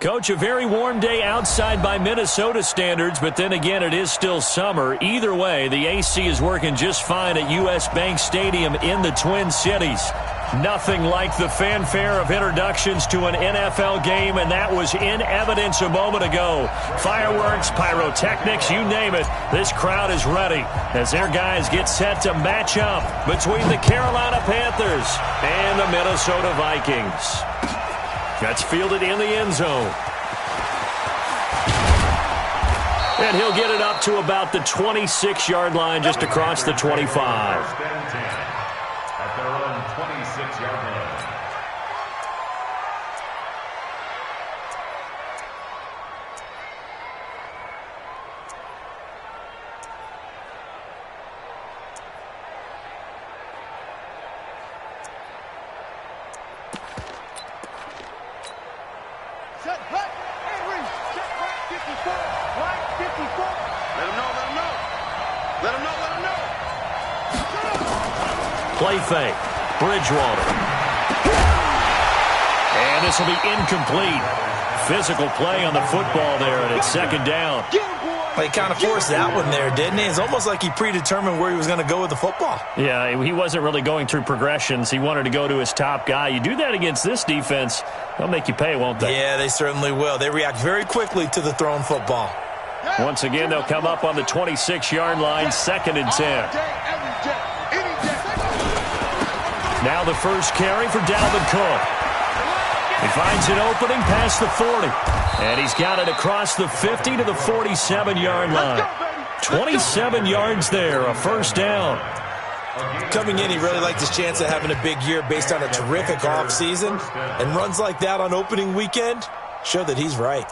Coach, a very warm day outside by Minnesota standards, but then again, it is still summer. Either way, the AC is working just fine at U.S. Bank Stadium in the Twin Cities. Nothing like the fanfare of introductions to an NFL game, and that was in evidence a moment ago. Fireworks, pyrotechnics, you name it. This crowd is ready as their guys get set to match up between the Carolina Panthers and the Minnesota Vikings. That's fielded in the end zone. And he'll get it up to about the 26-yard line, just across the 25. At their own 26-yard line. Set, hut, Henry, set, right, 54, right, 54. Let him know, let him know. Let him know, let him know. Play fake. Bridgewater. And this will be incomplete. Physical play on the football there, and it's second down. Well, he kind of forced that one there, didn't he? It's almost like he predetermined where he was going to go with the football. Yeah, he wasn't really going through progressions. He wanted to go to his top guy. You do that against this defense, they'll make you pay, won't they? Yeah, they certainly will. They react very quickly to the thrown football. Once again, they'll come up on the 26-yard line, second and 10. Now the first carry for Dalvin Cook. He finds an opening past the 40. And he's got it across the 50 to the 47-yard line. 27 yards there, a first down. Coming in, he really liked his chance of having a big year based on a terrific offseason. And runs like that on opening weekend show that he's right.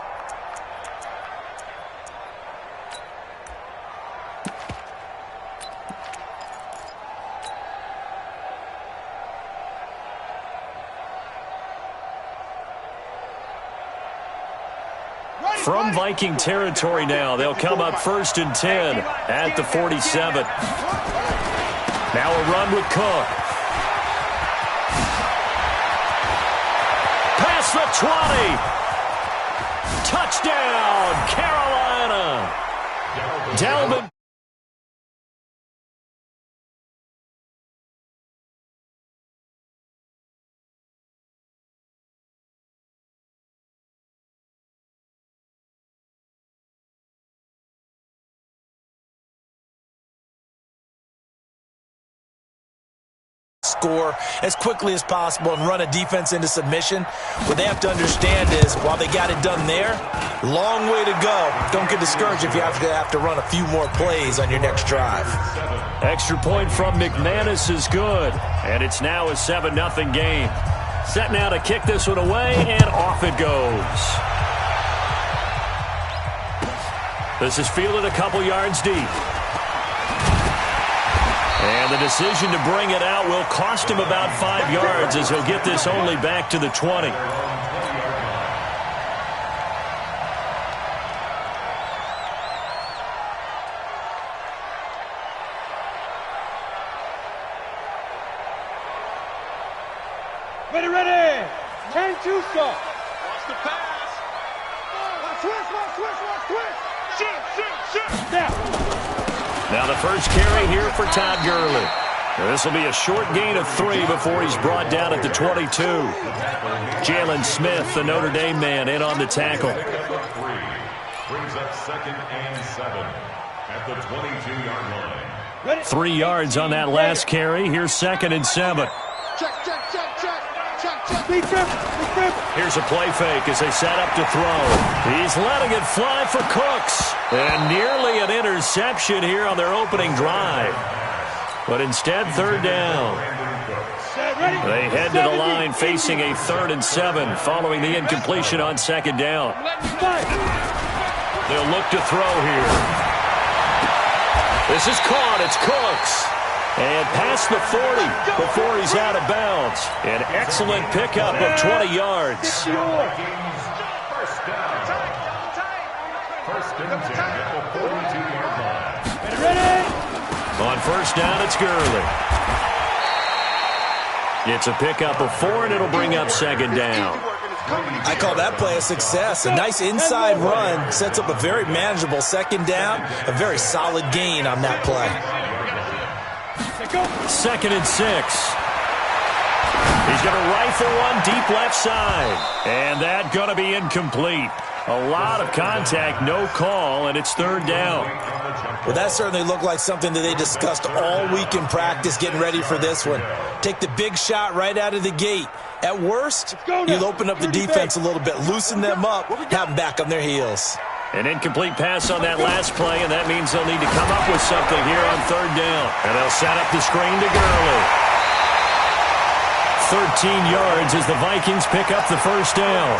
From Viking territory now, they'll come up first and 10 at the 47. Now a run with Cook. Past the 20. Touchdown, Carolina. Dalvin. Score as quickly as possible and run a defense into submission. What they have to understand is, while they got it done there, long way to go. Don't get discouraged if you have to run a few more plays on your next drive. Extra point from McManus is good, and it's now a 7-0 game. Set now to kick this one away, and off it goes. This is fielded a couple yards deep. And the decision to bring it out will cost him about 5 yards as he'll get this only back to the 20. Ready, ready. 10-2 stop. Watch the pass. Watch, switch. Now. Now the first carry here for Todd Gurley. This will be a short gain of 3 before he's brought down at the 22. Jalen Smith, the Notre Dame man, in on the tackle. Brings up second and 7 at the 22-yard line. 3 yards on that last carry. Here's second and 7. Check. Here's a play fake as they set up to throw. He's letting it fly for Cooks. And nearly an interception here on their opening drive. But instead, third down. They head to the line facing a 3rd and 7 following the incompletion on second down. They'll look to throw here. This is caught. It's Cooks. And past the 40 before he's out of bounds. An excellent pickup of 20 yards. First and 10 at the 42-yard line. Ready. On first down, it's Gurley. It's a pickup of 4, and it'll bring up second down. I call that play a success. A nice inside run sets up a very manageable second down, a very solid gain on that play. 2nd and 6. He's going to rifle one deep left side. And that's going to be incomplete. A lot of contact, no call, and it's 3rd down. Well, that certainly looked like something that they discussed all week in practice getting ready for this one. Take the big shot right out of the gate. At worst, you'll open up the defense a little bit, loosen them up, have them back on their heels. An incomplete pass on that last play, and that means they'll need to come up with something here on 3rd down. And they'll set up the screen to Gurley. 13 yards as the Vikings pick up the 1st down.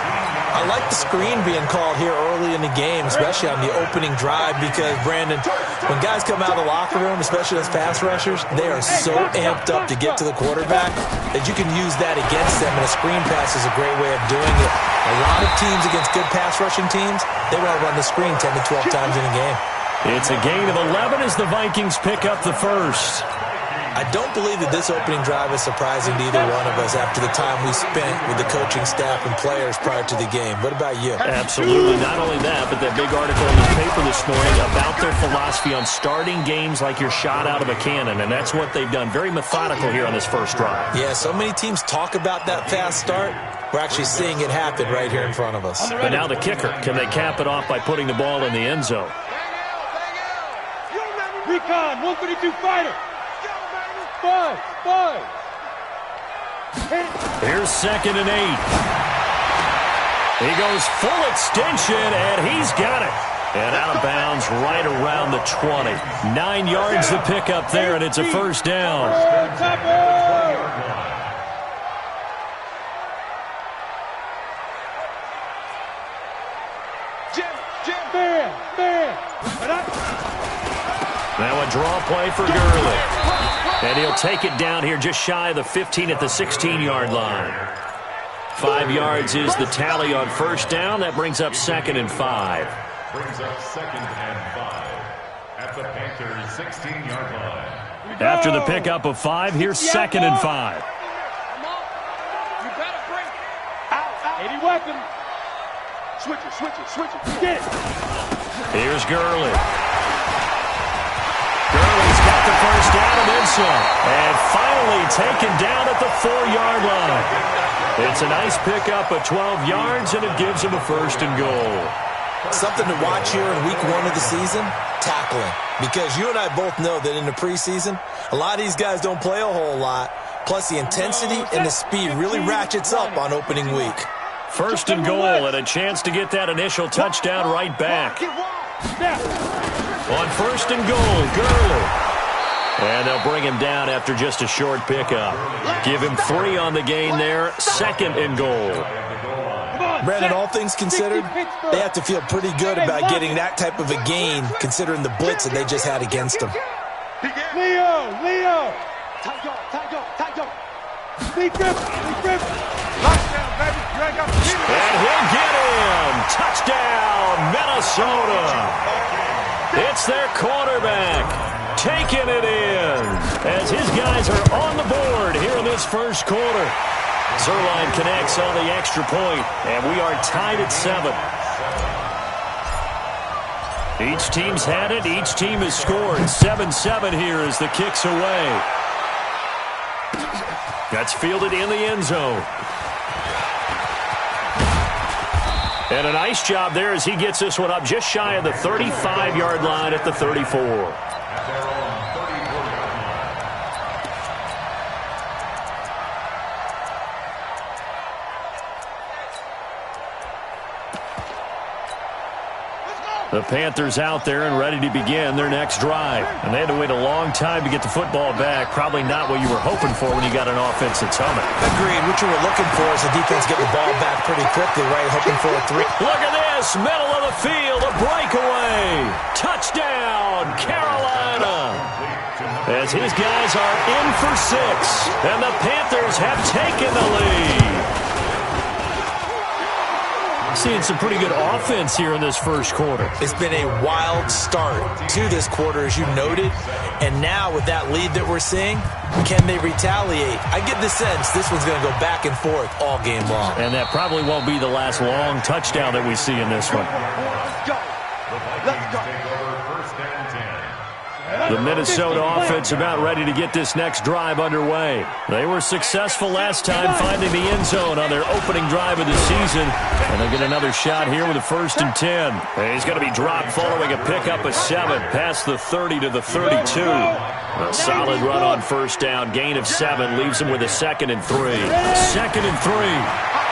I like the screen being called here early in the game, especially on the opening drive, because, Brandon, when guys come out of the locker room, especially as pass rushers, they are so amped up to get to the quarterback that you can use that against them, and a screen pass is a great way of doing it. A lot of teams against good pass rushing teams, they want to run the screen 10 to 12 times in a game. It's a gain of 11 as the Vikings pick up the 1st. I don't believe that this opening drive is surprising to either one of us after the time we spent with the coaching staff and players prior to the game. What about you? Absolutely. Not only that, but that big article in the paper this morning about their philosophy on starting games like you're shot out of a cannon, and that's what they've done. Very methodical here on this 1st drive. Yeah, so many teams talk about that fast start. We're actually seeing it happen right here in front of us. But now the kicker. Can they cap it off by putting the ball in the end zone? Recon, 132 fighter. 5. Here's 2nd and 8. He goes full extension, and he's got it. And out of bounds right around the 20. 9 yards to pick up there, and it's a 1st down. Now a draw play for Gurley. And he'll take it down here just shy of the 15 at the 16-yard line. 5 yards is the tally on 1st down. That brings up 2nd and 5. Brings up 2nd and 5 at the Panthers' 16-yard line. After the pickup of 5, here's 2nd and 5. You better break out. 80 weapon. Switch it. Get it. Here's Gurley. Gurley's got the 1st down and then some. And finally taken down at the 4-yard line. It's a nice pickup of 12 yards, and it gives him a 1st and goal. Something to watch here in week 1 of the season, tackling. Because you and I both know that in the preseason, a lot of these guys don't play a whole lot. Plus, the intensity and the speed really ratchets up on opening week. 1st and goal, and a chance to get that initial touchdown right back. On 1st and goal, Gurley. And they'll bring him down after just a short pickup. Give him 3 on the gain there. 2nd and goal. Brandon, all things considered, they have to feel pretty good about getting that type of a gain, considering the blitz that they just had against them. Leo. Sneak grip. Lockdown, baby. You ain't got to get it. And he'll get him. Touchdown, Minnesota. It's their quarterback taking it in as his guys are on the board here in this 1st quarter. Zerline connects on the extra point, and we are tied at 7. Each team's had it. Each team has scored. 7-7 here as the kick's away. That's fielded in the end zone. And a nice job there as he gets this one up just shy of the 35-yard line at the 34. The Panthers out there and ready to begin their next drive. And they had to wait a long time to get the football back. Probably not what you were hoping for when you got an offense that's humming. Agreed. What you were looking for is the defense getting the ball back pretty quickly, right? Hoping for a 3. Look at this. Middle of the field. A breakaway. Touchdown, Carolina. As his guys are in for 6. And the Panthers have taken the lead. Seeing some pretty good offense here in this first quarter. It's been a wild start to this quarter, as you noted. And now with that lead that we're seeing, can they retaliate? I get the sense this one's going to go back and forth all game long. And that probably won't be the last long touchdown that we see in this one. Let's go. Let's go. The Minnesota offense about ready to get this next drive underway. They were successful last time finding the end zone on their opening drive of the season. And they'll get another shot here with a 1st and 10. He's going to be dropped following a pickup of 7 past the 30 to the 32. A solid run on 1st down. Gain of 7 leaves him with a 2nd and 3. 2nd and 3.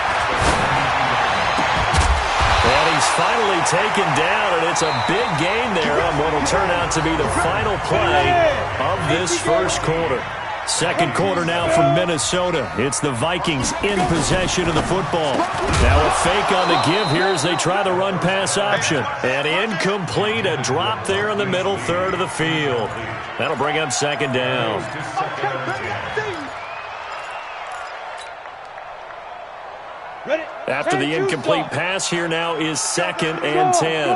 And he's finally taken down, and it's a big gain there on what will turn out to be the final play of this first quarter. Second quarter now from Minnesota. It's the Vikings in possession of the football. Now a fake on the give here as they try the run-pass option. And incomplete, a drop there in the middle third of the field. That'll bring up 2nd down. After the incomplete pass, here now is 2nd and 10.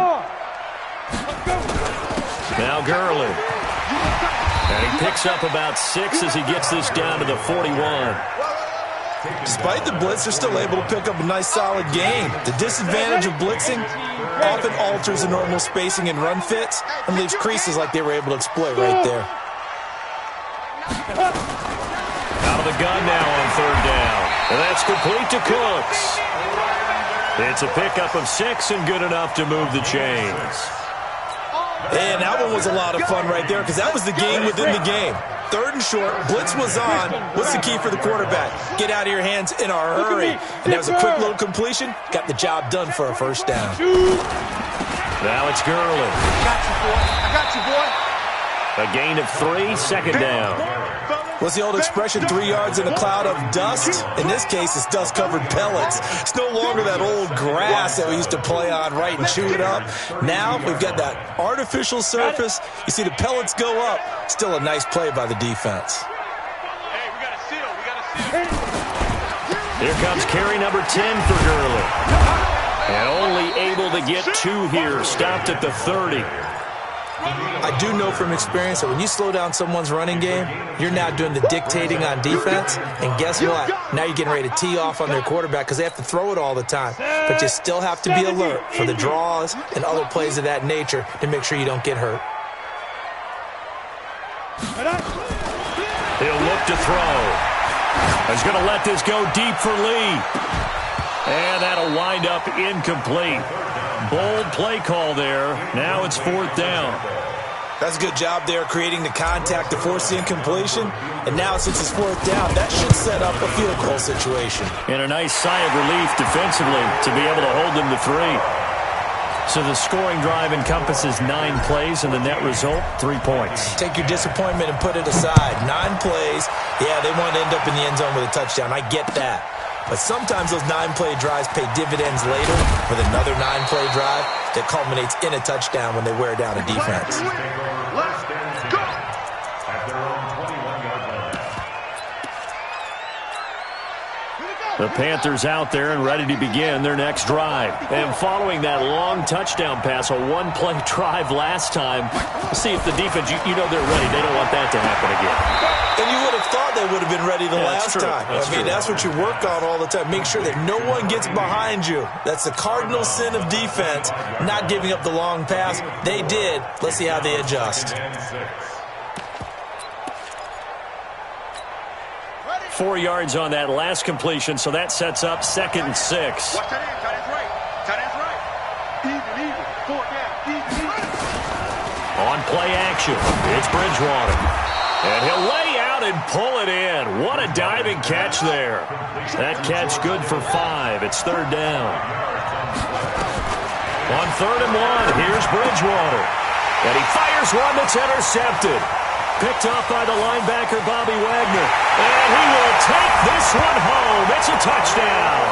Now Gurley. And he picks up about 6 as he gets this down to the 41. Despite the blitz, they're still able to pick up a nice solid gain. The disadvantage of blitzing often alters the normal spacing and run fits and leaves creases like they were able to exploit right there. Out of the gun now on 3rd down. And that's complete to Cooks. It's a pickup of 6 and good enough to move the chains. And that one was a lot of fun right there because that was the game within the game. 3rd and short, blitz was on. What's the key for the quarterback? Get out of your hands in a hurry. And that was a quick little completion. Got the job done for a 1st down. Now it's Gurley. I got you, boy. I got you, boy. A gain of 3, 2nd down. What's the old expression, 3 yards in a cloud of dust? In this case, it's dust-covered pellets. It's no longer that old grass that we used to play on, right, and chew it up. Now we've got that artificial surface. You see the pellets go up. Still a nice play by the defense. Hey, we got a seal. We got a seal. Here comes carry number 10 for Gurley. And only able to get 2 here. Stopped at the 30. I do know from experience that when you slow down someone's running game, you're now doing the dictating on defense. And guess what? Now you're getting ready to tee off on their quarterback because they have to throw it all the time. But you still have to be alert for the draws and other plays of that nature to make sure you don't get hurt. He'll look to throw. He's going to let this go deep for Lee. And that'll wind up incomplete. Bold play call there. Now it's 4th down. That's a good job there creating the contact to force the incompletion. And now since it's 4th down, that should set up a field goal situation. And a nice sigh of relief defensively to be able to hold them to 3. So the scoring drive encompasses 9 plays and the net result, 3 points. Take your disappointment and put it aside. 9 plays. Yeah, they want to end up in the end zone with a touchdown. I get that. But sometimes those 9-play drives pay dividends later with another 9-play drive that culminates in a touchdown when they wear down a defense. Let's go. At their own 21-yard line. The Panthers out there and ready to begin their next drive. And following that long touchdown pass, a 1-play drive last time, we'll see if the defense, you know they're ready. They don't want that to happen again. And you would have thought they would have been ready the last time. That's true. That's what you work on all the time. Make sure that no one gets behind you. That's the cardinal sin of defense, not giving up the long pass. They did. Let's see how they adjust. 4 yards on that last completion, so that sets up 2nd and 6. Watch that end. Tight end's right. Tight end's right. Even. 4th down. Even. On play action, it's Bridgewater. And he'll lay out and pull it in. What a diving catch there. That catch good for 5. It's 3rd down. On 3rd and 1, here's Bridgewater. And he fires one that's intercepted. Picked off by the linebacker, Bobby Wagner. And he will take this one home. It's a touchdown.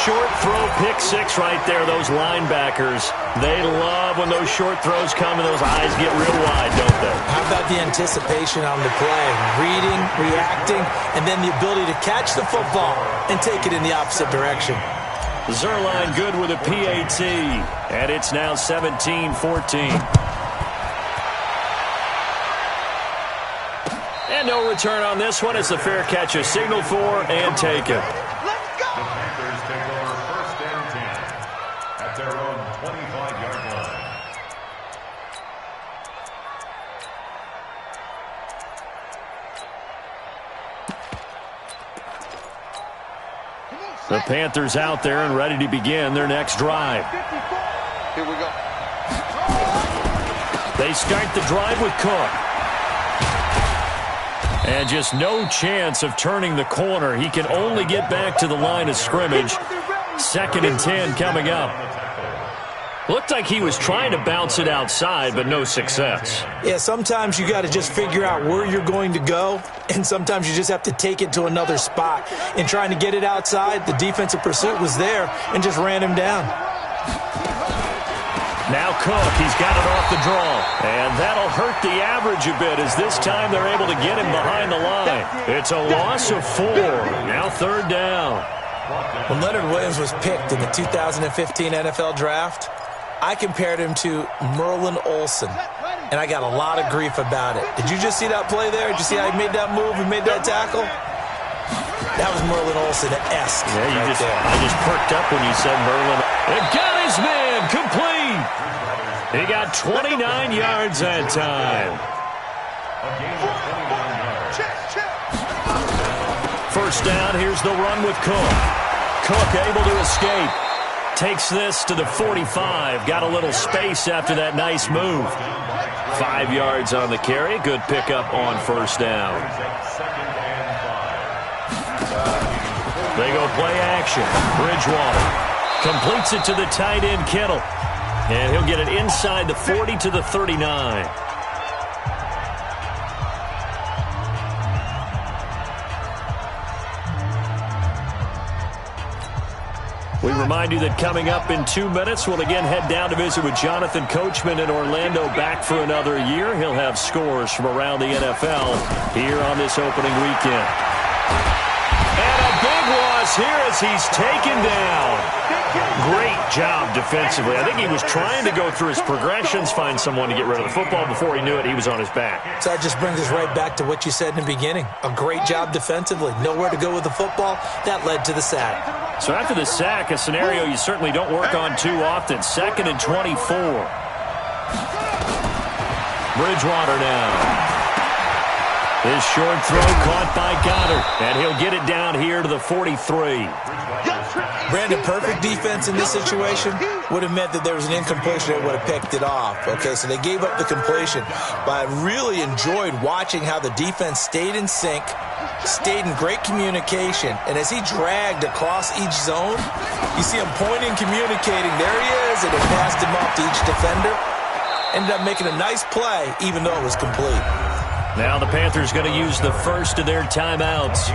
Short throw, pick 6 right there. Those linebackers, they love when those short throws come and those eyes get real wide, don't they? How about the anticipation on the play, reading, reacting, and then the ability to catch the football and take it in the opposite direction. Zerline good with a PAT, and it's now 17-14. And no return on this one. It's a fair catch, a signal for, and taken. The Panthers take over 1st and 10 at their own 25-yard line. The Panthers out there and ready to begin their next drive. Here we go. They start the drive with Cook. And just no chance of turning the corner. He can only get back to the line of scrimmage. 2nd and 10 coming up. Looked like he was trying to bounce it outside, but no success. Yeah, sometimes you got to just figure out where you're going to go, and sometimes you just have to take it to another spot. In trying to get it outside, the defensive pursuit was there and just ran him down. Now Cook, he's got it off the draw. And that'll hurt the average a bit as this time they're able to get him behind the line. It's a loss of 4. Now 3rd down. When Leonard Williams was picked in the 2015 NFL Draft, I compared him to Merlin Olsen, and I got a lot of grief about it. Did you just see that play there? Did you see how he made that move and made that tackle? That was Merlin Olsen-esque. Yeah, I just perked up when you said Merlin. It got his man complete. He got 29 yards that time. A gain of 29 yards. 1st down, here's the run with Cook. Cook able to escape. Takes this to the 45. Got a little space after that nice move. 5 yards on the carry. Good pickup on 1st down. They go play action. Bridgewater completes it to the tight end, Kittle. And he'll get it inside the 40 to the 39. We remind you that coming up in 2 minutes, we'll again head down to visit with Jonathan Coachman in Orlando, back for another year. He'll have scores from around the NFL here on this opening weekend. And a big loss here as he's taken down. Great job defensively. I think he was trying to go through his progressions, find someone to get rid of the football. Before he knew it, he was on his back. So that just brings us right back to what you said in the beginning. A great job defensively. Nowhere to go with the football. That led to the sack. So after the sack, a scenario you certainly don't work on too often. 2nd and 24. Bridgewater now. His short throw caught by Goddard, and he'll get it down here to the 43. Brandon, perfect defense in this situation would have meant that there was an incompletion that would have picked it off. Okay, so they gave up the completion. But I really enjoyed watching how the defense stayed in sync, stayed in great communication, and as he dragged across each zone, you see him pointing, communicating. There he is, and it passed him off to each defender. Ended up making a nice play, even though it was complete. Now the Panthers going to use the first of their timeouts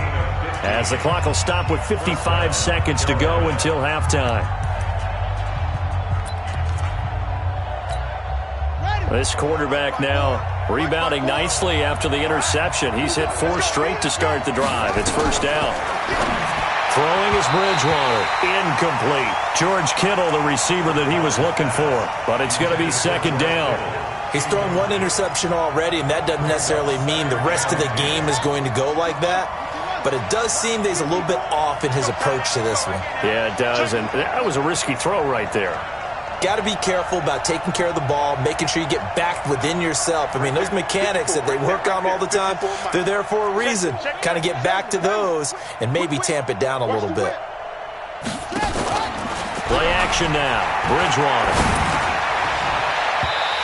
as the clock will stop with 55 seconds to go until halftime. This quarterback now rebounding nicely after the interception. He's hit 4 straight to start the drive. It's 1st down. Throwing is Bridgewater. Incomplete. George Kittle, the receiver that he was looking for. But it's going to be 2nd down. He's thrown 1 interception already, and that doesn't necessarily mean the rest of the game is going to go like that. But it does seem that he's a little bit off in his approach to this one. Yeah, it does, and that was a risky throw right there. Got to be careful about taking care of the ball, making sure you get back within yourself. I mean, those mechanics that they work on all the time, they're there for a reason. Kind of get back to those and maybe tamp it down a little bit. Play action now. Bridgewater.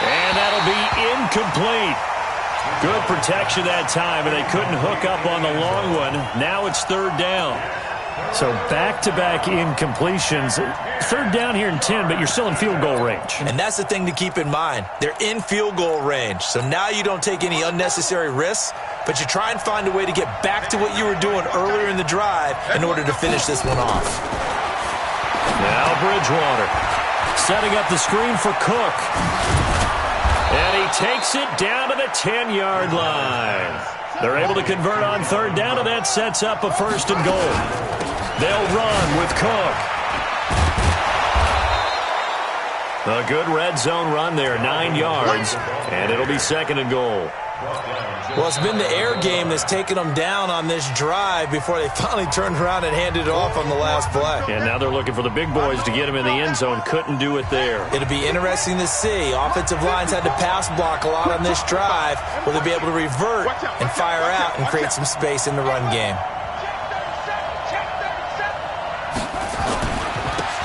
And that'll be incomplete. Good protection that time, and they couldn't hook up on the long one. Now it's 3rd down. So back-to-back incompletions. 3rd down here in 10, but you're still in field goal range. And that's the thing to keep in mind. They're in field goal range. So now you don't take any unnecessary risks, but you try and find a way to get back to what you were doing earlier in the drive in order to finish this one off. Now Bridgewater setting up the screen for Cook. And he takes it down to the 10-yard line. They're able to convert on third down, and that sets up a 1st and goal. They'll run with Cook. A good red zone run there, 9 yards, and it'll be 2nd and goal. Well, it's been the air game that's taken them down on this drive before they finally turned around and handed it off on the last play. And now they're looking for the big boys to get him in the end zone. Couldn't do it there. It'll be interesting to see. Offensive lines had to pass block a lot on this drive. Will they be able to revert and fire out and create some space in the run game?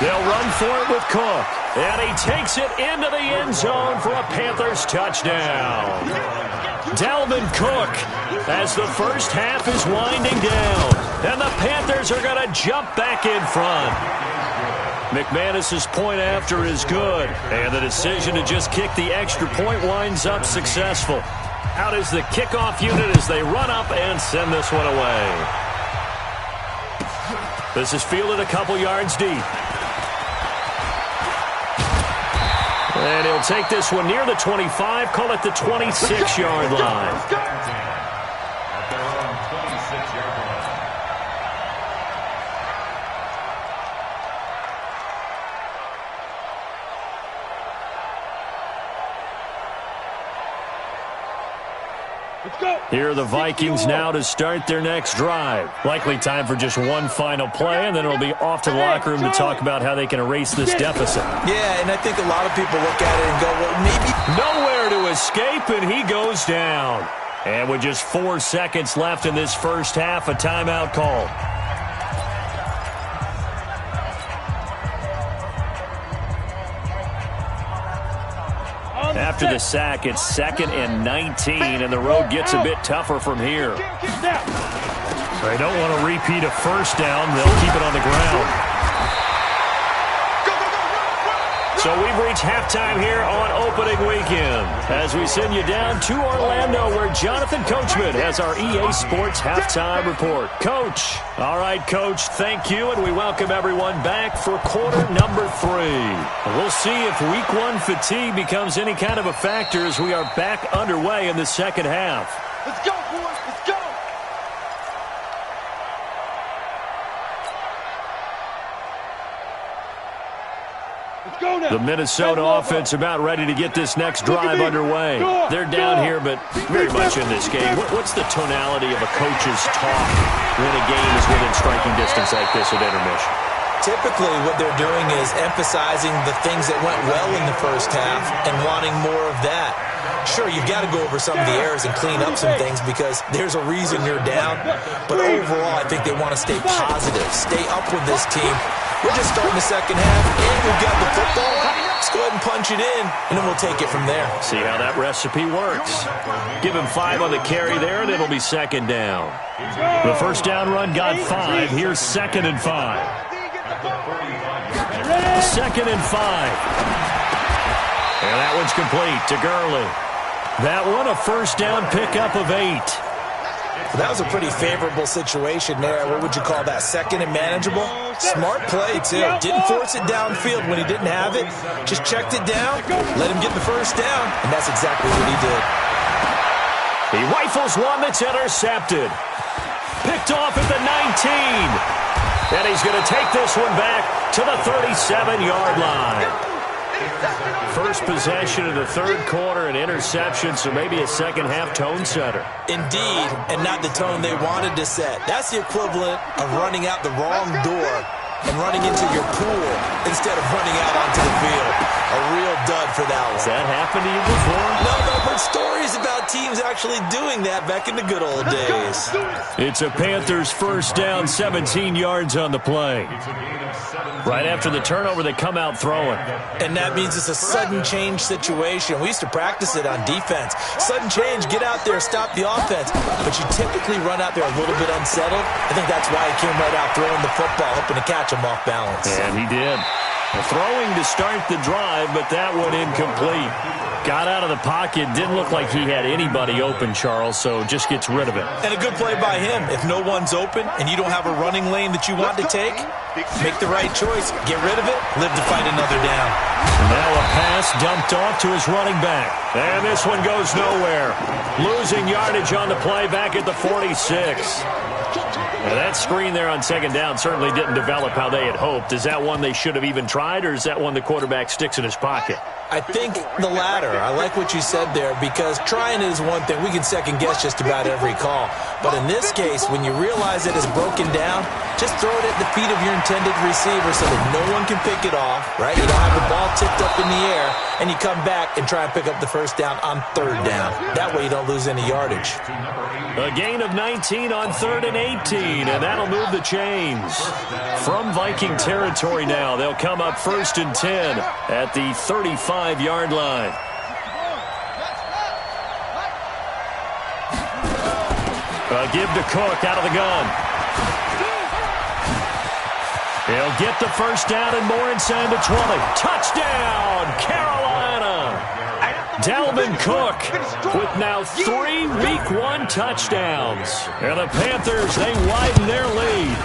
They'll run for it with Cook. And he takes it into the end zone for a Panthers touchdown. Dalvin Cook as the first half is winding down. And the Panthers are going to jump back in front. McManus's point after is good. And the decision to just kick the extra point winds up successful. Out is the kickoff unit as they run up and send this one away. This is fielded a couple yards deep. And he'll take this one near the 25, call it the 26-yard line. At their own 26-yard line. Here are the Vikings now to start their next drive. Likely time for just one final play, and then it'll be off to the locker room to talk about how they can erase this deficit. Yeah, and I think a lot of people look at it and go, well, maybe. Nowhere to escape, and he goes down. And with just 4 seconds left in this first half, a timeout call. After the sack, it's 2nd and 19, and the road gets a bit tougher from here. They don't want to repeat a first down. They'll keep it on the ground. So we've reached halftime here on opening weekend as we send you down to Orlando where Jonathan Coachman has our EA Sports halftime report. Coach. All right, Coach, thank you, and we welcome everyone back for quarter number 3. We'll see if week 1 fatigue becomes any kind of a factor as we are back underway in the second half. Let's go, boys. Let's go. The Minnesota offense about ready to get this next drive underway. They're down here, but very much in this game. What's the tonality of a coach's talk when a game is within striking distance like this at intermission? Typically, what they're doing is emphasizing the things that went well in the first half and wanting more of that. Sure, you've got to go over some of the errors and clean up some things because there's a reason you're down. But overall, I think they want to stay positive, stay up with this team. We're just starting the second half, and we've got the football. Let's go ahead and punch it in, and then we'll take it from there. See how that recipe works. Give him 5 on the carry there, and it'll be 2nd down. The first down run got 5. Here's 2nd and 5. 2nd and 5. And that one's complete to Gurley. That one a first down pickup of 8. That was a pretty favorable situation there. What would you call that? 2nd and manageable? Smart play, too. Didn't force it downfield when he didn't have it. Just checked it down, let him get the first down, and that's exactly what he did. He rifles one that's intercepted. Picked off at the 19. And he's going to take this one back to the 37-yard line. First possession of the third quarter, an interception, so maybe a second-half tone setter. Indeed, and not the tone they wanted to set. That's the equivalent of running out the wrong door and running into your pool instead of running out onto the field. A real dud for that one. Has that happened to you before? No, but I've heard stories about teams actually doing that back in the good old days. It's a Panthers first down, 17 yards on the play. Right after the turnover, they come out throwing. And that means it's a sudden change situation. We used to practice it on defense. Sudden change, get out there, stop the offense. But you typically run out there a little bit unsettled. I think that's why he came right out throwing the football, hoping to catch him off balance. And he did. Throwing to start the drive, but that one incomplete. Got out of the pocket, didn't look like he had anybody open, Charles, so just gets rid of it. And a good play by him. If no one's open and you don't have a running lane that you want to take, Make the right choice. Get rid of it. Live to fight another down. Now a pass dumped off to his running back. And this one goes nowhere. Losing yardage on the play back at the 46. Now that screen there on second down certainly didn't develop how they had hoped. Is that one they should have even tried, or is that one the quarterback sticks in his pocket? I think the latter. I like what you said there, because trying is one thing. We can second-guess just about every call. But in this case, when you realize it is broken down, just throw it at the feet of your intended receiver so that no one can pick it off, right? You don't have the ball tipped up in the air, and you come back and try and pick up the first down on third down. That way you don't lose any yardage. A gain of 19 on 3rd and 18, and that'll move the chains. From Viking territory now, they'll come up 1st and 10 at the 35-yard line. A give to Cook out of the gun. He'll get the first down and more inside the 20. Touchdown, Carolina! Dalvin Cook with now 3 Week 1 touchdowns. And the Panthers, they widen their lead.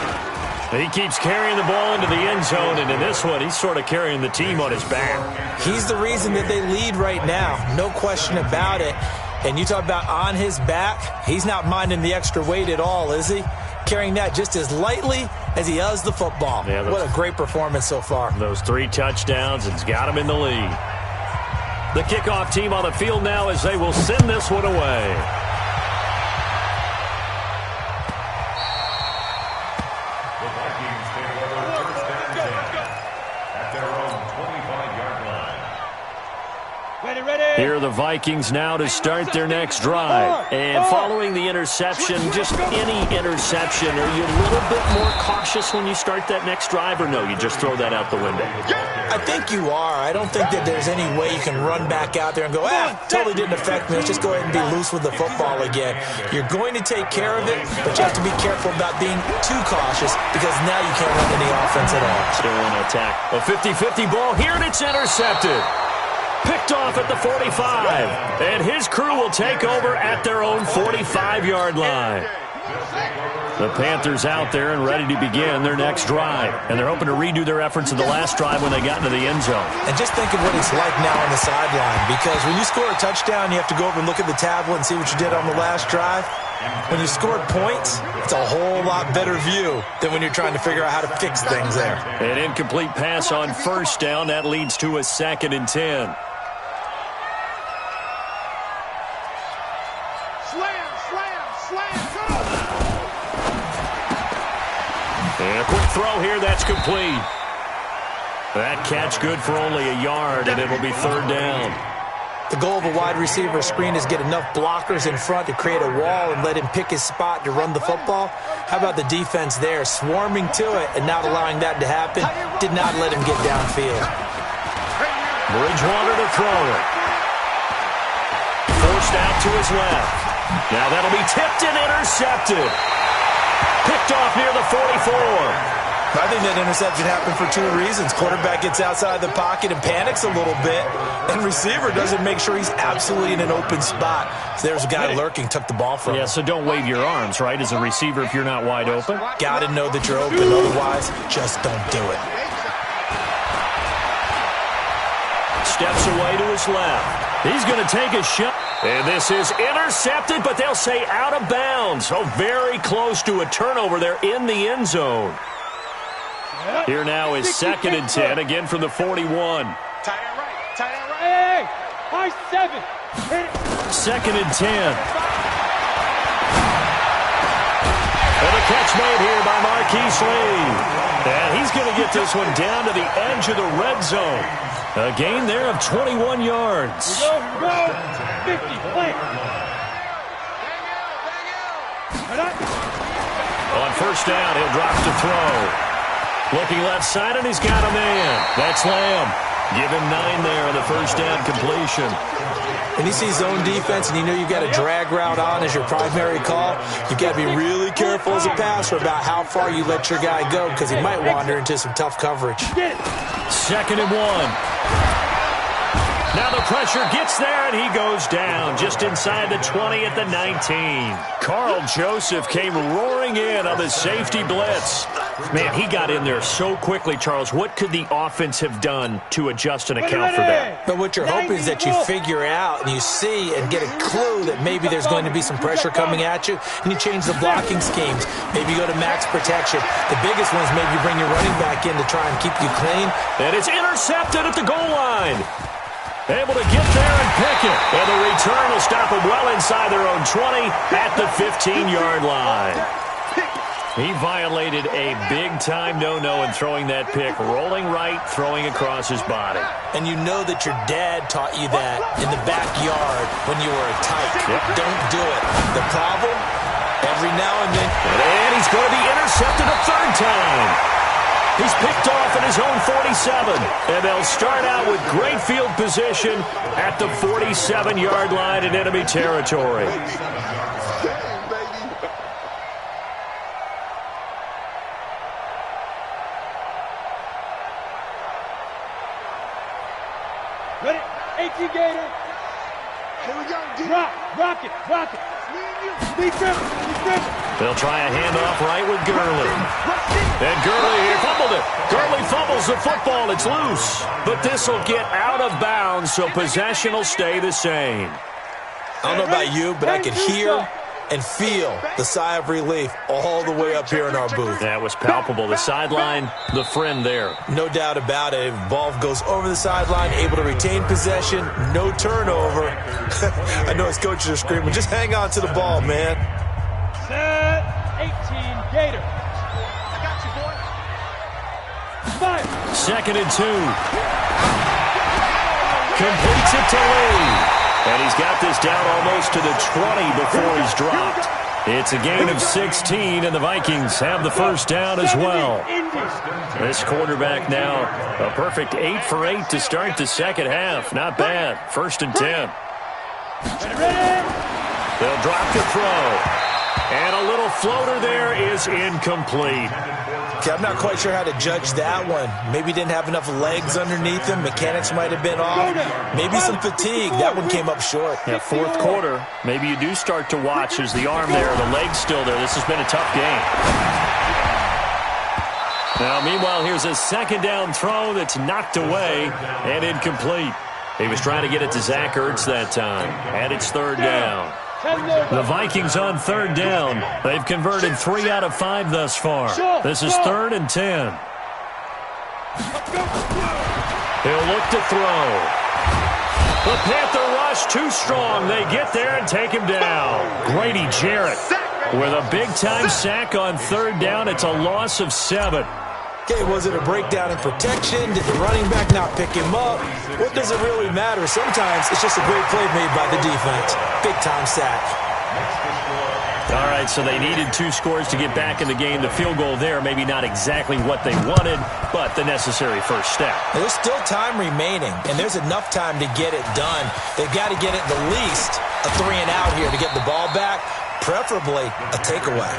He keeps carrying the ball into the end zone, and in this one, he's sort of carrying the team on his back. He's the reason that they lead right now. No question about it. And you talk about on his back, he's not minding the extra weight at all, is he? Carrying that just as lightly as he does the football. Yeah, what a great performance so far. Those 3 touchdowns, it's got him in the lead. The kickoff team on the field now as they will send this one away. The Vikings take over 1st and 10 at their own 25-yard line. Ready. Here are the Vikings now to start their next drive. And following the interception, just any interception, are you a little bit more cautious when you start that next drive, or no, you just throw that out the window? I think you are. I don't think that there's any way you can run back out there and go, totally didn't affect me. Let's just go ahead and be loose with the football again. You're going to take care of it, but you have to be careful about being too cautious, because now you can't run any offense at all. Still in attack. A 50-50 ball here, and it's intercepted. Picked off at the 45. And his crew will take over at their own 45-yard line. The Panthers out there and ready to begin their next drive. And they're hoping to redo their efforts of the last drive when they got into the end zone. And just think of what it's like now on the sideline. Because when you score a touchdown, you have to go over and look at the tablet and see what you did on the last drive. When you scored points, it's a whole lot better view than when you're trying to figure out how to fix things there. An incomplete pass on first down. That leads to a 2nd and 10. And a quick throw here, that's complete. That catch good for only a yard, and it'll be 3rd down. The goal of a wide receiver screen is get enough blockers in front to create a wall and let him pick his spot to run the football. How about the defense there, swarming to it and not allowing that to happen? Did not let him get downfield. Bridgewater to throw it. Forced out to his left. Now that'll be tipped and intercepted. Picked off near the 44. I think that interception happened for 2 reasons. Quarterback gets outside the pocket and panics a little bit, and receiver doesn't make sure he's absolutely in an open spot. So there's a guy lurking, took the ball from him. Yeah, so don't wave your arms, right, as a receiver if you're not wide open. Got to know that you're open, otherwise just don't do it. Steps away to his left. He's going to take a shot. And this is intercepted, but they'll say out of bounds. So very close to a turnover there in the end zone. Here now is 2nd and 10, again from the 41. Tight end right. Hey, 7. 2nd and 10. And a catch made here by Marquise Lee. And he's going to get this one down to the edge of the red zone. A gain there of 21 yards. Here we go. 50, play. On first down, he'll drop to throw. Looking left side, and he's got a man. That's Lamb. Give him 9 there on the first down completion. When you see zone defense and you know you've got a drag route on as your primary call, you've got to be really careful as a passer about how far you let your guy go, because he might wander into some tough coverage. 2nd and 1. Now the pressure gets there, and he goes down just inside the 20 at the 19. Carl Joseph came roaring in on the safety blitz. Man, he got in there so quickly, Charles. What could the offense have done to adjust and account for that? But what you're hoping is that you figure out and you see and get a clue that maybe there's going to be some pressure coming at you, and you change the blocking schemes. Maybe you go to max protection. The biggest one is maybe you bring your running back in to try and keep you clean. And it's intercepted at the goal line. Able to get there and pick it. And the return will stop them well inside their own 20 at the 15-yard line. He violated a big-time no-no in throwing that pick, rolling right, throwing across his body. And you know that your dad taught you that in the backyard when you were a tyke. Yep. Don't do it. The problem, every now and then. And he's going to be intercepted a third time. He's picked off at his own 47. And they'll start out with great field position at the 47-yard line in enemy territory. Ready? 18 Gator. Here we go. Rock it. Be driven. They'll try a handoff right with Gurley. And Gurley here fumbled it. Gurley fumbles the football. It's loose. But this will get out of bounds, so possession will stay the same. I don't know about you, but I can hear and feel the sigh of relief all the way up here in our booth. That was palpable. The sideline, the friend there. No doubt about it. Ball goes over the sideline, able to retain possession, no turnover. I know his coaches are screaming, just hang on to the ball, man. Set 18 Gator. I got you, boy. Fire. 2nd and 2. Completes it to Lee. And he's got this down almost to the 20 before he's dropped. It's a gain of 16, and the Vikings have the first down as well. This quarterback now a perfect 8 for 8 to start the second half. Not bad. 1st and 10. They'll drop the throw. And a little floater there is incomplete. Okay, I'm not quite sure how to judge that one. Maybe didn't have enough legs underneath him. Mechanics might have been off. Maybe some fatigue. That one came up short. Yeah, 4th quarter. Maybe you do start to watch as the arm there, the leg's still there. This has been a tough game. Now, meanwhile, here's a 2nd down throw that's knocked away and incomplete. He was trying to get it to Zach Ertz that time. And it's 3rd down. The Vikings on 3rd down. They've converted 3 out of 5 thus far. This is 3rd and 10. He'll look to throw. The Panther rush too strong. They get there and take him down. Grady Jarrett with a big-time sack on 3rd down. It's a loss of 7. Okay, was it a breakdown in protection? Did the running back not pick him up? What does it really matter? Sometimes it's just a great play made by the defense. Big-time sack. All right, so they needed 2 scores to get back in the game. The field goal there, maybe not exactly what they wanted, but the necessary first step. Now, there's still time remaining, and there's enough time to get it done. They've got to get it the least a 3 and out here to get the ball back, preferably a takeaway.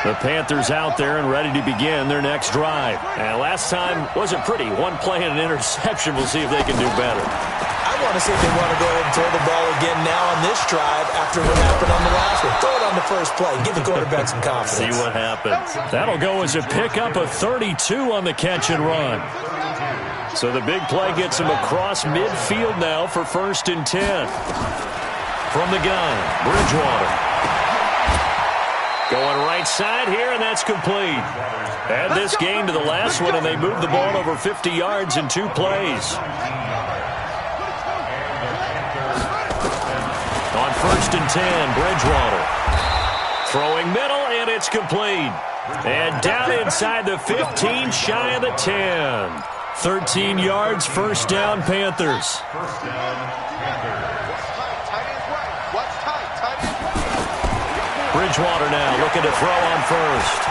The Panthers out there and ready to begin their next drive. And last time wasn't pretty. 1 play and an interception. We'll see if they can do better. I want to see if they want to go ahead and throw the ball again now on this drive after what happened on the last one. Throw it on the first play. Give the quarterback some confidence. See what happens. That'll go as a pickup of 32 on the catch and run. So the big play gets him across midfield now for 1st and 10. From the gun, Bridgewater. Going right side here, and that's complete. Add this game to the last one, and they move the ball over 50 yards in 2 plays. On 1st and 10, Bridgewater. Throwing middle, and it's complete. And down inside the 15, shy of the 10. 13 yards, 1st down, Panthers. Bridgewater now looking to throw on 1st.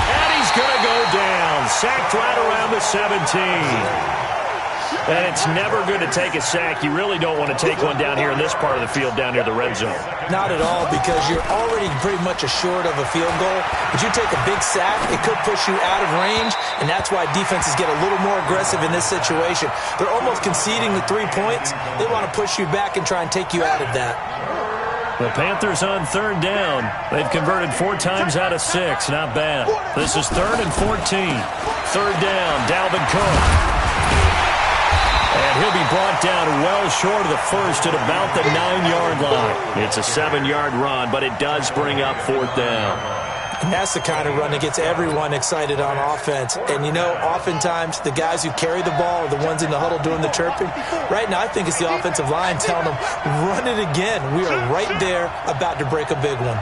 And he's going to go down. Sacked right around the 17. And it's never good to take a sack. You really don't want to take one down here in this part of the field, down near the red zone. Not at all, because you're already pretty much assured of a field goal. But you take a big sack, it could push you out of range, and that's why defenses get a little more aggressive in this situation. They're almost conceding the 3 points. They want to push you back and try and take you out of that. The Panthers on third down. They've converted 4 times out of 6. Not bad. This is 3rd and 14. Third down, Dalvin Cook. And he'll be brought down well short of the first at about the 9-yard line. It's a 7-yard run, but it does bring up 4th down. And that's the kind of run that gets everyone excited on offense. And, you know, oftentimes the guys who carry the ball are the ones in the huddle doing the chirping. Right now, I think it's the offensive line telling them, run it again. We are right there about to break a big one.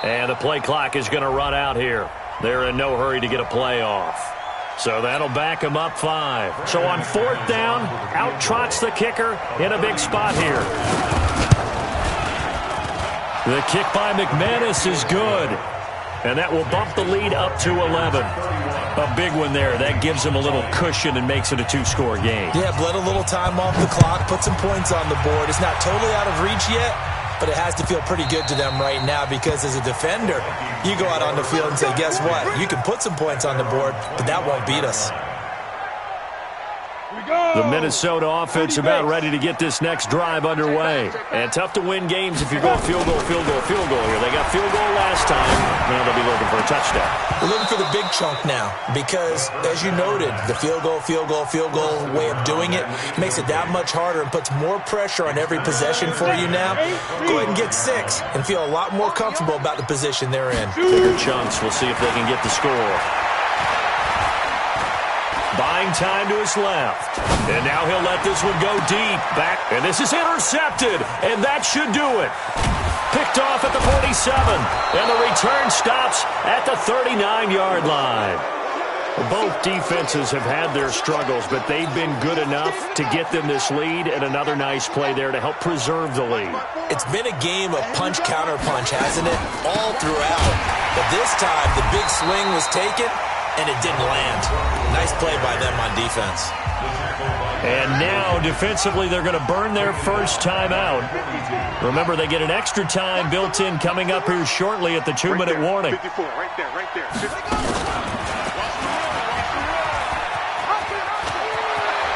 And the play clock is going to run out here. They're in no hurry to get a play off. So that'll back them up 5. So on 4th down, out trots the kicker in a big spot here. The kick by McManus is good. And that will bump the lead up to 11. A big one there. That gives them a little cushion and makes it a 2-score game. Yeah, bled a little time off the clock, put some points on the board. It's not totally out of reach yet, but it has to feel pretty good to them right now, because as a defender, you go out on the field and say, guess what? You can put some points on the board, but that won't beat us. The Minnesota offense about ready to get this next drive underway. And tough to win games if you go field goal here. They got field goal last time. Now they'll be looking for a touchdown. We're looking for the big chunk now, because, as you noted, the field goal way of doing it makes it that much harder and puts more pressure on every possession for you now. Go ahead and get 6 and feel a lot more comfortable about the position they're in. Bigger chunks. We'll see if they can get the score. Buying time to his left. And now he'll let this one go deep. Back. And this is intercepted. And that should do it. Picked off at the 47. And the return stops at the 39-yard line. Both defenses have had their struggles, but they've been good enough to get them this lead, and another nice play there to help preserve the lead. It's been a game of punch-counter-punch, hasn't it? All throughout. But this time, the big swing was taken, and it didn't land. Nice play by them on defense. And now, defensively, they're going to burn their first timeout. Remember, they get an extra time built in coming up here shortly at the 2-minute warning. 54, right there.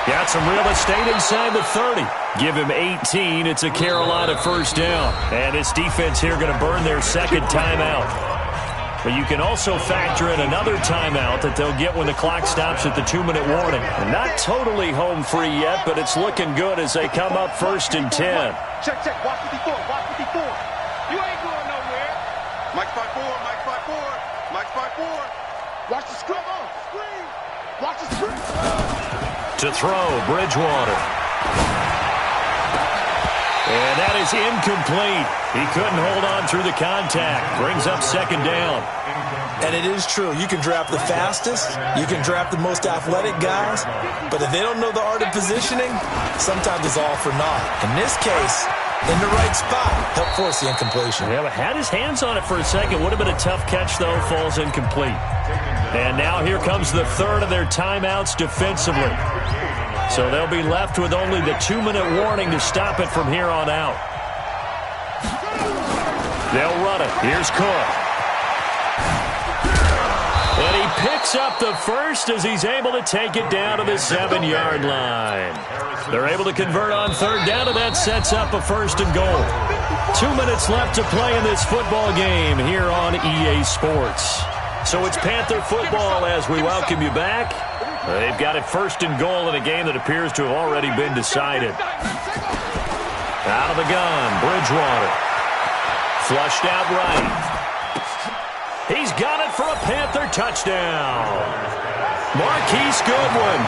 Got some real estate inside the 30. Give him 18. It's a Carolina first down. And this defense here going to burn their second timeout. But you can also factor in another timeout that they'll get when the clock stops at the 2-minute warning. And not totally home free yet, but it's looking good as they come up 1st and 10. Check. Watch 54. You ain't going nowhere. Mike 5-4. Mike 5-4. Watch the screen. Watch the screen. To throw, Bridgewater. And that is incomplete. He couldn't hold on through the contact. Brings up 2nd down. And it is true. You can draft the fastest. You can draft the most athletic guys. But if they don't know the art of positioning, sometimes it's all for naught. In this case, in the right spot, help force the incompletion. Yeah, but had his hands on it for a second. Would have been a tough catch, though. Falls incomplete. And now here comes the 3rd of their timeouts defensively. So they'll be left with only the 2-minute warning to stop it from here on out. They'll run it. Here's Cook. And he picks up the first as he's able to take it down to the 7-yard line. They're able to convert on 3rd down, and that sets up a 1st and goal. 2 minutes left to play in this football game here on EA Sports. So it's Panther football as we welcome you back. They've got it 1st and goal in a game that appears to have already been decided. Out of the gun, Bridgewater. Flushed out right. He's got it for a Panther touchdown. Marquise Goodwin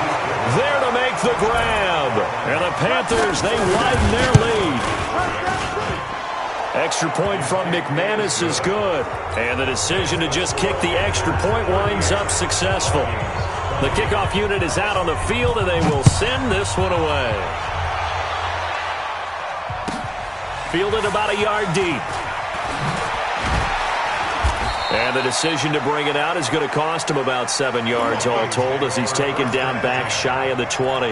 there to make the grab. And the Panthers, they widen their lead. Extra point from McManus is good. And the decision to just kick the extra point winds up successful. The kickoff unit is out on the field, and they will send this one away. fielded about a yard deep. And the decision to bring it out is going to cost him about 7 yards all told as he's taken down back shy of the 20.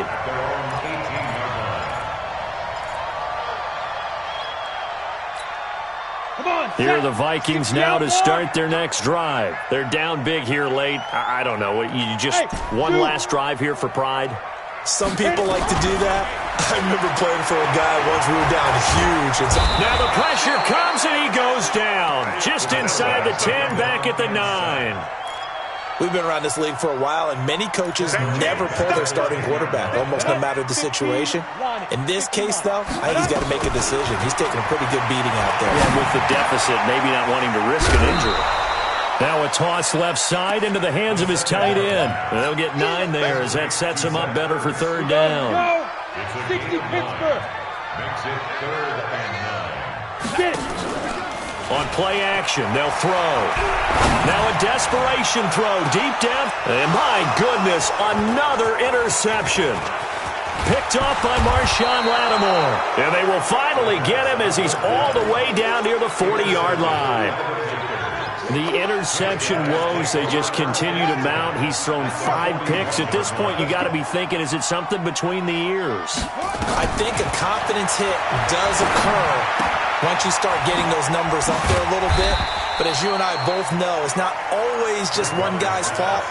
Here are the Vikings now to start their next drive. They're down big here late. I don't know. You just one last drive here for pride? Some people like to do that. I remember playing for a guy once we were down huge. Now the pressure comes and he goes down. Just inside the 10, back at the 9. We've been around this league for a while, and many coaches never pull their starting quarterback, almost no matter the situation. In this case, though, I think he's got to make a decision. He's taking a pretty good beating out there. Yeah, with the deficit, maybe not wanting to risk an injury. Now a toss left side into the hands of his tight end. They'll get 9 there as that sets him up better for third down. 60 Pittsburgh. Makes it 3rd and 9. Get it. On play action, they'll throw. Now a desperation throw deep down. And my goodness, another interception. Picked off by Marshawn Lattimore. And they will finally get him as he's all the way down near the 40-yard line. The interception woes, they just continue to mount. He's thrown 5 picks. At this point, you got to be thinking, is it something between the ears? I think a confidence hit does occur once you start getting those numbers up there a little bit. But as you and I both know, it's not always just one guy's fault.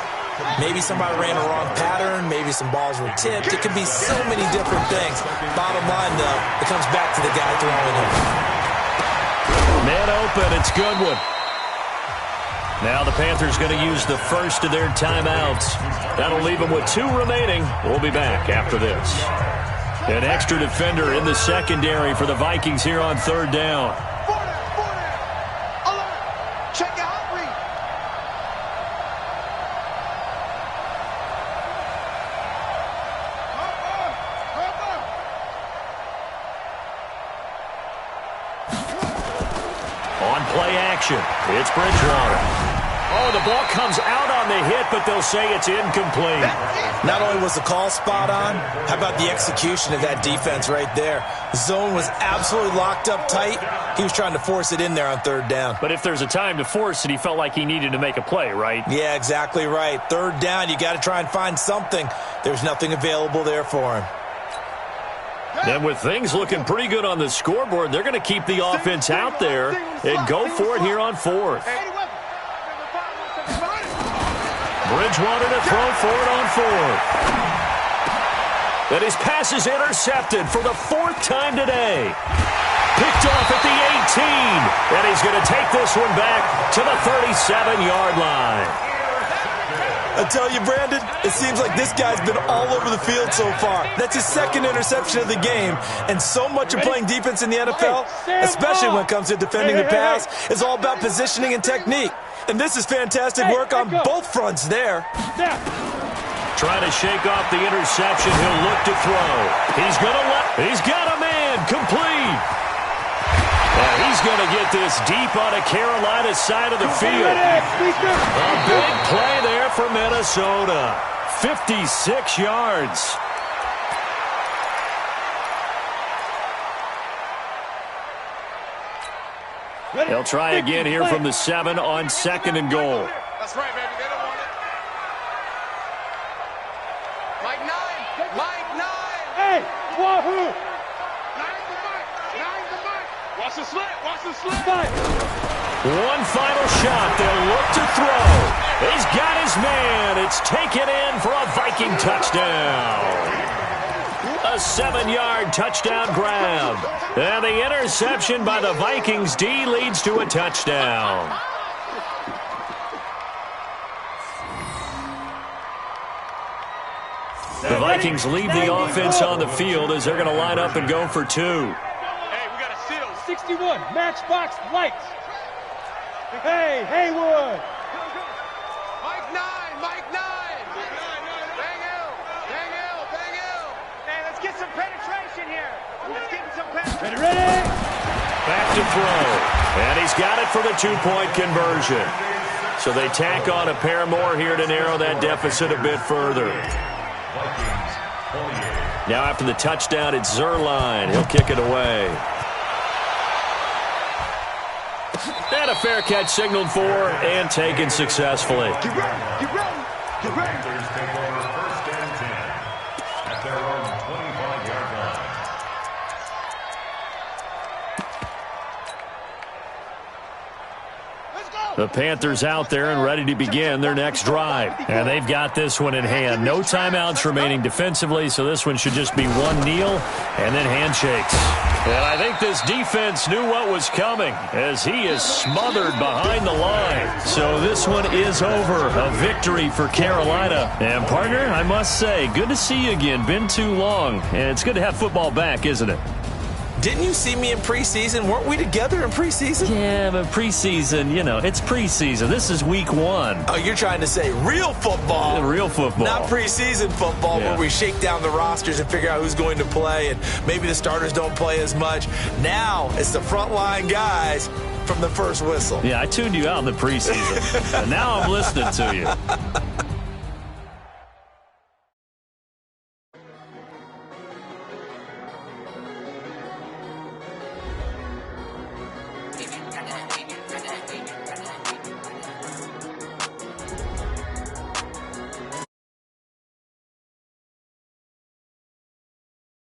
Maybe somebody ran a wrong pattern. Maybe some balls were tipped. It could be so many different things. Bottom line, though, it comes back to the guy throwing it. Man open, it's Goodwin. Now the Panthers going to use the first of their timeouts. That'll leave them with 2 remaining. We'll be back after this. An extra defender in the secondary for the Vikings here on third down. Check out read. On play action, it's Bridgewater. Oh, the ball comes out on the hit, but they'll say it's incomplete. Not only was the call spot on, how about the execution of that defense right there? The zone was absolutely locked up tight. He was trying to force it in there on third down. But if there's a time to force it, he felt like he needed to make a play, right? Yeah, exactly right. Third down, you got to try and find something. There's nothing available there for him. And with things looking pretty good on the scoreboard, they're going to keep the offense out there and go for it here on 4th. Bridgewater to throw for it on 4th. And his pass is intercepted for the 4th time today. Picked off at the 18. And he's going to take this one back to the 37-yard line. I tell you, Brandon, it seems like this guy's been all over the field so far. That's his 2nd interception of the game. And so much of playing defense in the NFL, especially when it comes to defending the pass, is all about positioning and technique. And this is fantastic work on both fronts there. Trying to shake off the interception. He'll look to throw. He's got a man complete. And he's going to get this deep on a Carolina side of the field. A big play there for Minnesota. 56 yards. They'll try again here from the 7 on 2nd and goal. That's right, baby. They don't want it. Mike 9. Mike 9. Hey, wahoo. 9 the Mike. 9 the Mike. Watch the slit. Watch the slit. One final shot. They'll look to throw. He's got his man. It's taken in for a Viking touchdown. A 7-yard touchdown grab. And the interception by the Vikings D leads to a touchdown. The Vikings leave the offense on the field as they're going to line up and go for 2. Hey, we got a seal. 61, matchbox lights. Hey, Haywood. Mike 9, Mike 9. Bang L, bang L, bang L. Hey, let's get some penetration here. Let's get some penetration. Ready? Back to throw. And he's got it for the 2-point conversion. So they tack on a pair more here to narrow that deficit a bit further. Now after the touchdown, it's Zerline. He'll kick it away. And a fair catch signaled for and taken successfully. Get ready, get ready, get ready. Panthers take over first and 10 at their own 25-yard line. The Panthers out there and ready to begin their next drive. And they've got this one in hand. No timeouts remaining defensively, so this one should just be one kneel and then handshakes. And I think this defense knew what was coming as he is smothered behind the line. So this one is over. A victory for Carolina. And, partner, I must say, good to see you again. Been too long. And it's good to have football back, isn't it? Didn't you see me in preseason? Weren't we together in preseason? Yeah, but preseason, you know, it's preseason. This is week 1. Oh, you're trying to say real football. Real football. Not preseason football where we shake down the rosters and figure out who's going to play, and maybe the starters don't play as much. Now it's the frontline guys from the first whistle. Yeah, I tuned you out in the preseason. And now I'm listening to you.